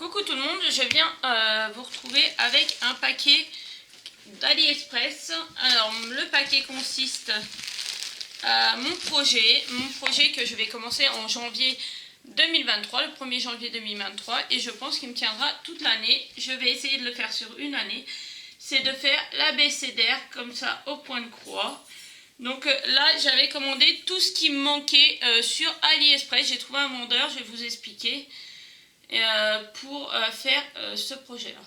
Coucou tout le monde, je viens vous retrouver avec un paquet d'AliExpress. Alors le paquet consiste à mon projet que je vais commencer en janvier 2023, le 1er janvier 2023, et je pense qu'il me tiendra toute l'année. Je vais essayer de le faire sur une année. C'est de faire l'abécédaire comme ça au point de croix. Donc là j'avais commandé tout ce qui me manquait sur AliExpress. J'ai trouvé un vendeur, je vais vous expliquer. Pour faire ce projet là.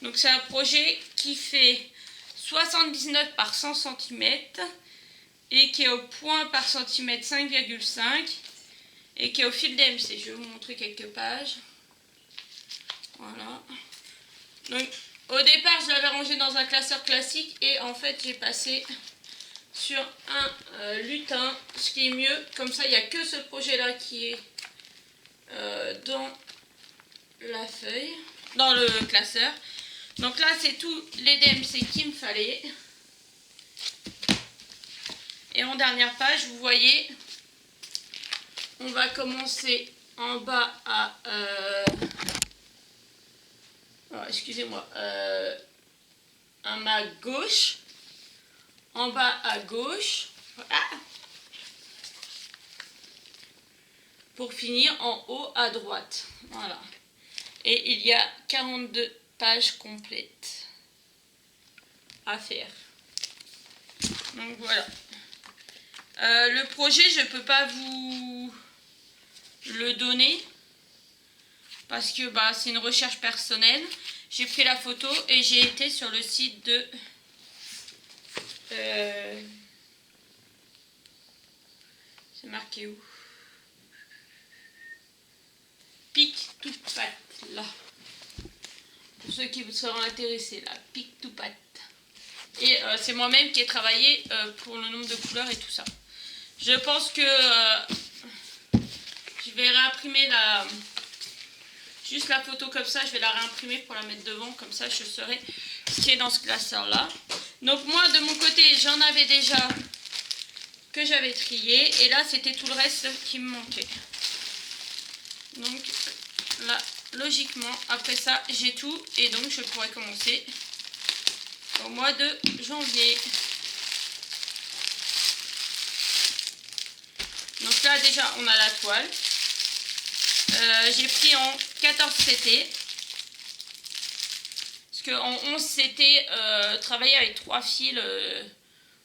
Donc c'est un projet qui fait 79 par 100 cm et qui est au point par centimètre 5,5 et qui est au fil DMC. Je vais vous montrer quelques pages. Voilà. Donc au départ je l'avais rangé dans un classeur classique et en fait j'ai passé sur un lutin, ce qui est mieux. Comme ça il n'y a que ce projet là qui est dans la feuille, dans le classeur. Donc là c'est tous les DMC qu'il me fallait. Et en dernière page vous voyez, on va commencer en bas à excusez-moi, à ma gauche, en bas à gauche, voilà, pour finir en haut à droite. Voilà. Et il y a 42 pages complètes à faire. Donc voilà. Le projet, je ne peux pas vous le donner parce que c'est une recherche personnelle. J'ai pris la photo et j'ai été sur le site de c'est marqué où? Pictopat, là. Pour ceux qui vous seront intéressés, là, Pictopat. Et c'est moi-même qui ai travaillé pour le nombre de couleurs et tout ça. Je pense que je vais réimprimer juste la photo comme ça, je vais la réimprimer pour la mettre devant, comme ça je saurai ce qui est dans ce classeur-là. Donc moi, de mon côté, j'en avais déjà que j'avais trié, et là c'était tout le reste qui me manquait. Donc là, logiquement, après ça, j'ai tout, et donc je pourrais commencer au mois de janvier. Donc là, déjà, on a la toile. J'ai pris en 14 CT. Parce qu'en 11 CT, travailler avec 3 fils,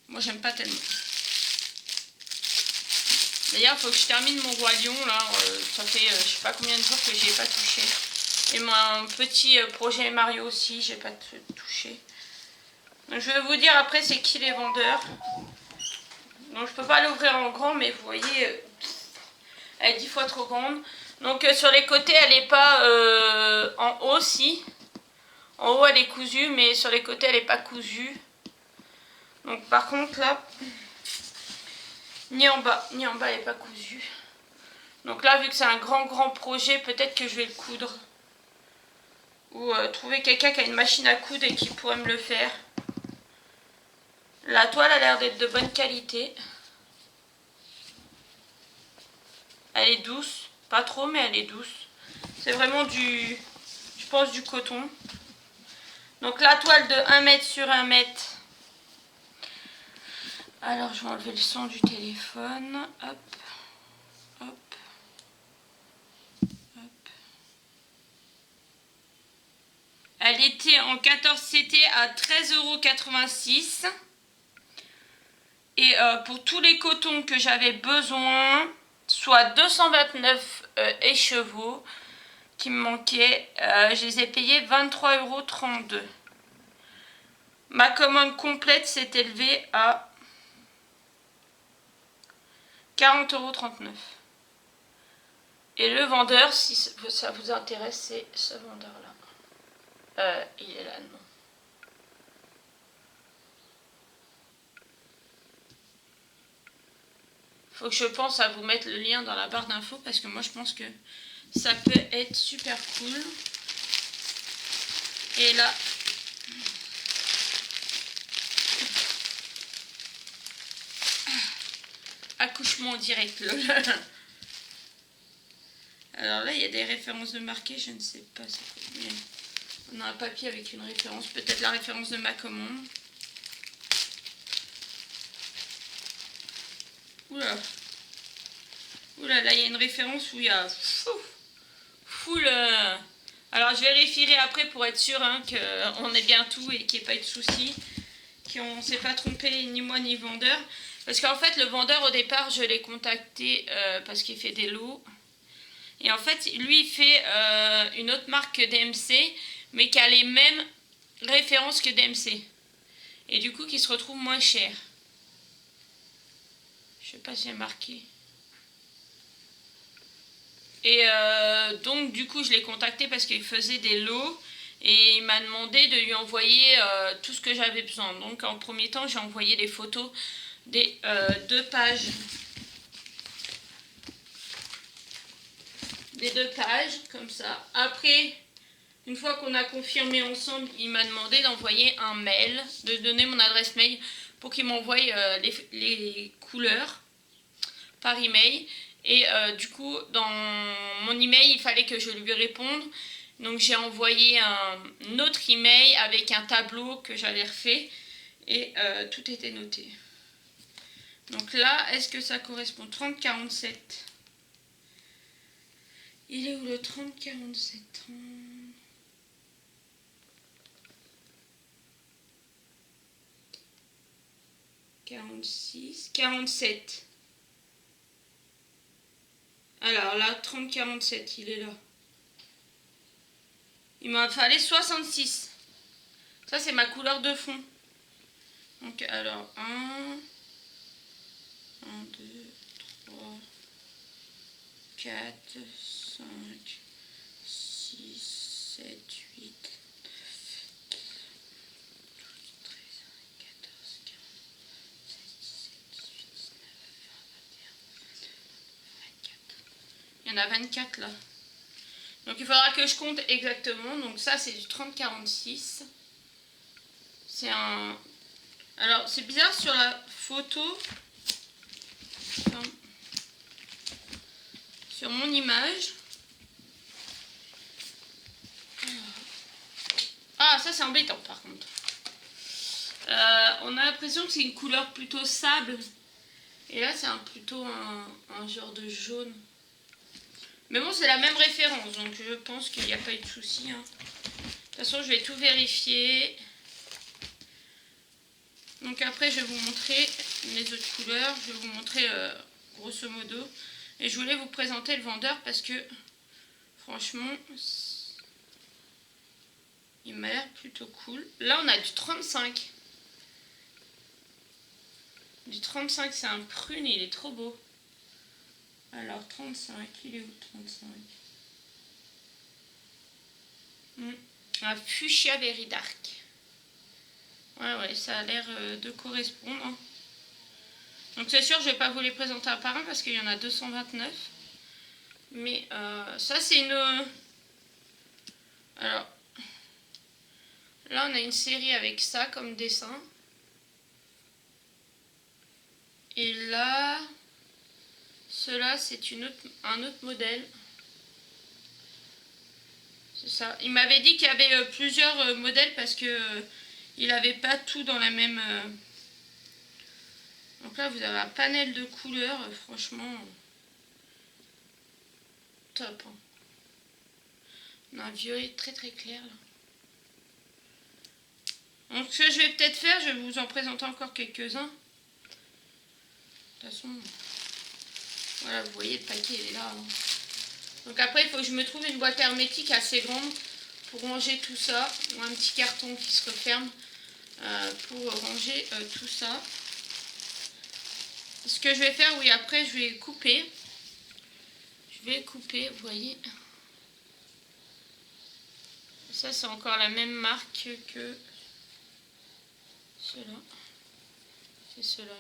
moi, j'aime pas tellement. D'ailleurs, il faut que je termine mon roi lion, là. Ça fait je sais pas combien de jours que j'y ai pas touché. Et mon petit projet Mario aussi, j'ai pas touché. Donc, je vais vous dire après c'est qui les vendeurs. Donc je peux pas l'ouvrir en grand, mais vous voyez, elle est 10 fois trop grande. Donc sur les côtés, elle n'est pas en haut, si. En haut, elle est cousue, mais sur les côtés, elle n'est pas cousue. Donc par contre, là, ni en bas, elle n'est pas cousue. Donc là, vu que c'est un grand projet, peut-être que je vais le coudre. Ou trouver quelqu'un qui a une machine à coudre et qui pourrait me le faire. La toile a l'air d'être de bonne qualité. Elle est douce. Pas trop, mais elle est douce. C'est vraiment je pense du coton. Donc la toile de 1 mètre sur 1 mètre. Alors je vais enlever le son du téléphone. Hop. Hop. Hop. Elle était en 14 CT à 13,86 €. Et pour tous les cotons que j'avais besoin, soit 229 écheveaux qui me manquaient, je les ai payés 23,32 €. Ma commande complète s'est élevée à 40,39 €. Et le vendeur, si ça vous intéresse, c'est ce vendeur-là. Il est là, non. Faut que je pense à vous mettre le lien dans la barre d'infos parce que moi je pense que ça peut être super cool. Et là, accouchement en direct. Alors là, il y a des références de marquées, je ne sais pas c'est quoi. Mais on a un papier avec une référence, peut-être la référence de ma commande. Oula. Oula, là il y a une référence où il y a full. Alors je vérifierai après pour être sûr hein, qu'on ait bien tout et qu'il n'y ait pas eu de soucis. Qu'on ne s'est pas trompé ni moi ni le vendeur. Parce qu'en fait le vendeur au départ je l'ai contacté parce qu'il fait des lots. Et en fait lui il fait une autre marque que DMC mais qui a les mêmes références que DMC. Et du coup qui se retrouve moins cher. Je sais pas si c'est marqué. Et donc du coup je l'ai contacté parce qu'il faisait des lots. Et il m'a demandé de lui envoyer tout ce que j'avais besoin. Donc en premier temps, j'ai envoyé les photos des 2 pages. Des 2 pages, comme ça. Après, une fois qu'on a confirmé ensemble, il m'a demandé d'envoyer un mail, de donner mon adresse mail pour qu'il m'envoie les couleurs par email. Et du coup, dans mon email, il fallait que je lui réponde. Donc j'ai envoyé un autre email avec un tableau que j'avais refait et tout était noté. Donc là, est-ce que ça correspond 30-47? Il est où le 30-47? 46, 47. Alors là, 30-47, il est là. Il m'en fallait 66. Ça, c'est ma couleur de fond. Donc, alors, 1, 2, 3, 4, 5, 6, 7, 8, 9, 12, 13, 14, 15, 16, 17, 18, 19, 20, 21, 22, 23, 24. Il y en a 24 là. Donc il faudra que je compte exactement. Donc ça c'est du 30-46. C'est un... Alors c'est bizarre sur la photo. Enfin, sur mon image. Ah ça c'est embêtant par contre. On a l'impression que c'est une couleur plutôt sable. Et là c'est plutôt un genre de jaune. Mais bon, c'est la même référence, donc je pense qu'il n'y a pas eu de souci. Hein. De toute façon, je vais tout vérifier. Donc après, je vais vous montrer les autres couleurs. Je vais vous montrer grosso modo. Et je voulais vous présenter le vendeur parce que, franchement, il m'a l'air plutôt cool. Là, on a du 35. Du 35, c'est un prune et il est trop beau. Alors, 35, il est où 35 Un fuchsia very dark. Ouais, ça a l'air de correspondre. Hein. Donc c'est sûr, je vais pas vous les présenter un par un parce qu'il y en a 229. Mais ça, c'est une... Alors, là, on a une série avec ça comme dessin. Et là... Cela, c'est un autre modèle. C'est ça. Il m'avait dit qu'il y avait plusieurs modèles parce que il n'avait pas tout dans la même... Donc là, vous avez un panel de couleurs, franchement, top. Hein. On a un violet très très clair là. Donc ce que je vais peut-être faire, je vais vous en présenter encore quelques-uns. De toute façon... Voilà, vous voyez, le paquet il est là. Hein. Donc après, il faut que je me trouve une boîte hermétique assez grande pour ranger tout ça. Ou un petit carton qui se referme pour ranger tout ça. Ce que je vais faire, oui, après, je vais couper. Je vais couper, vous voyez. Ça, c'est encore la même marque que ceux-là. C'est ceux-là.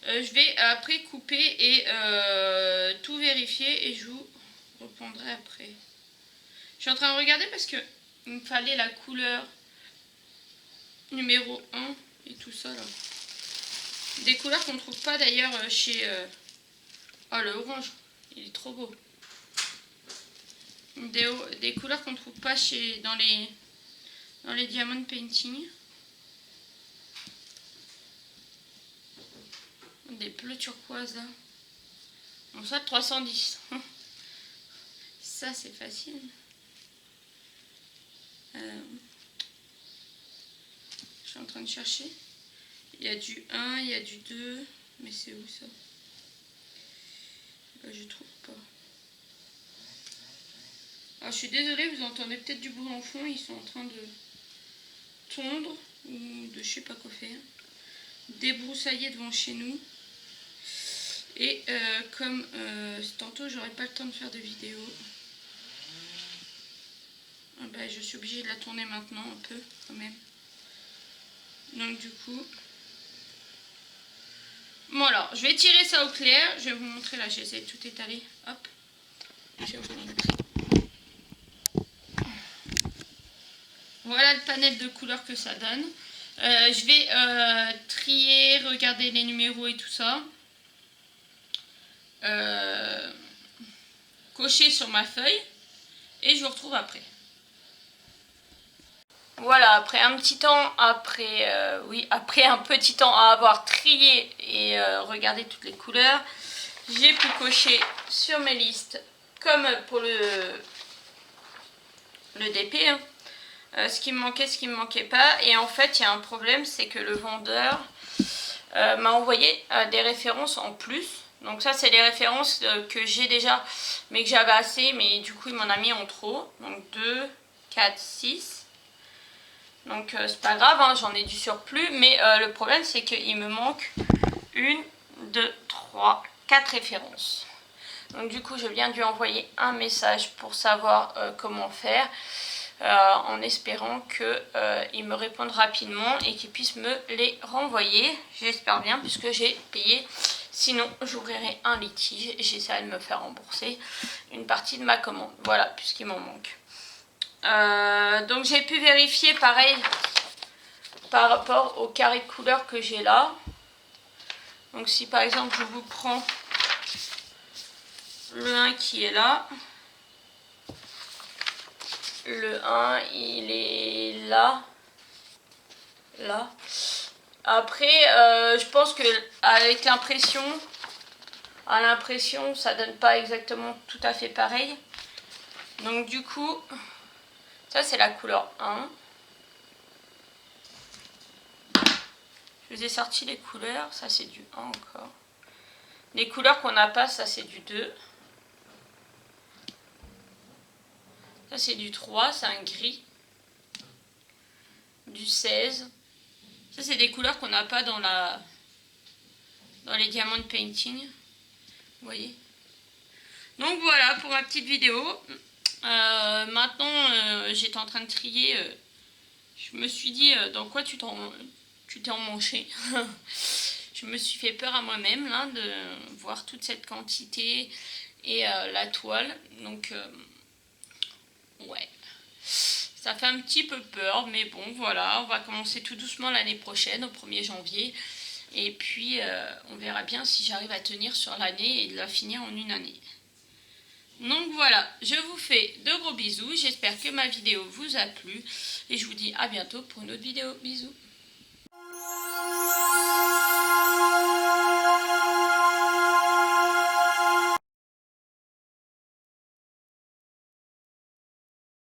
Je vais après couper et tout vérifier et je vous reprendrai après. Je suis en train de regarder parce que il me fallait la couleur numéro 1 et tout ça là. Des couleurs qu'on ne trouve pas d'ailleurs chez... Oh, le orange, Il est trop beau. Des couleurs qu'on ne trouve pas dans les diamond painting. Des bleus turquoise là. Bon, ça 310. Ça c'est facile. Je suis en train de chercher. Il y a du 1, il y a du 2. Mais c'est où ça? Je trouve pas. Alors, je suis désolée, vous entendez peut-être du bruit en fond. Ils sont en train de tondre ou de je sais pas quoi faire. Débroussailler devant chez nous. Et comme tantôt j'aurais pas le temps de faire de vidéo, je suis obligée de la tourner maintenant un peu quand même. Donc du coup, bon alors je vais tirer ça au clair. Je vais vous montrer là, j'essaie de tout étaler. Hop, je vais vous montrer. Voilà le panel de couleurs que ça donne. Je vais trier, regarder les numéros et tout ça. Cocher sur ma feuille et je vous retrouve après. Voilà, après un petit temps, après un petit temps à avoir trié et regardé toutes les couleurs, j'ai pu cocher sur mes listes comme pour le DP, hein, ce qui me manquait, ce qui me manquait pas. Et en fait, il y a un problème, c'est que le vendeur m'a envoyé des références en plus. Donc ça, c'est les références que j'ai déjà, mais que j'avais assez, mais du coup, il m'en a mis en trop. Donc 2, 4, 6. Donc c'est pas grave, hein, j'en ai du surplus, mais le problème c'est qu'il me manque 1, 2, 3, 4 références. Donc du coup je viens de lui envoyer un message pour savoir comment faire, en espérant qu'il me réponde rapidement et qu'il puisse me les renvoyer. J'espère bien, puisque j'ai payé, sinon j'ouvrirai un litige et j'essaierai de me faire rembourser une partie de ma commande. Voilà, puisqu'il m'en manque. Donc j'ai pu vérifier pareil par rapport au carré de couleurs que j'ai là. Donc si par exemple je vous prends le 1 qui est là, le 1 il est là, là. Après je pense que avec l'impression, à l'impression ça donne pas exactement tout à fait pareil. Donc du coup, ça c'est la couleur 1. Je vous ai sorti les couleurs, ça c'est du 1 encore. Les couleurs qu'on n'a pas, ça c'est du 2. Ça c'est du 3, c'est un gris. Du 16. Ça c'est des couleurs qu'on n'a pas dans les diamond painting. Vous voyez. Donc voilà pour ma petite vidéo. Maintenant j'étais en train de trier. Je me suis dit dans quoi tu t'es emmanché. Je me suis fait peur à moi-même là de voir toute cette quantité et la toile. Donc ouais, ça fait un petit peu peur, mais bon voilà, on va commencer tout doucement l'année prochaine au 1er janvier. Et puis on verra bien si j'arrive à tenir sur l'année et de la finir en une année. Donc voilà, je vous fais de gros bisous, j'espère que ma vidéo vous a plu et je vous dis à bientôt pour une autre vidéo. Bisous.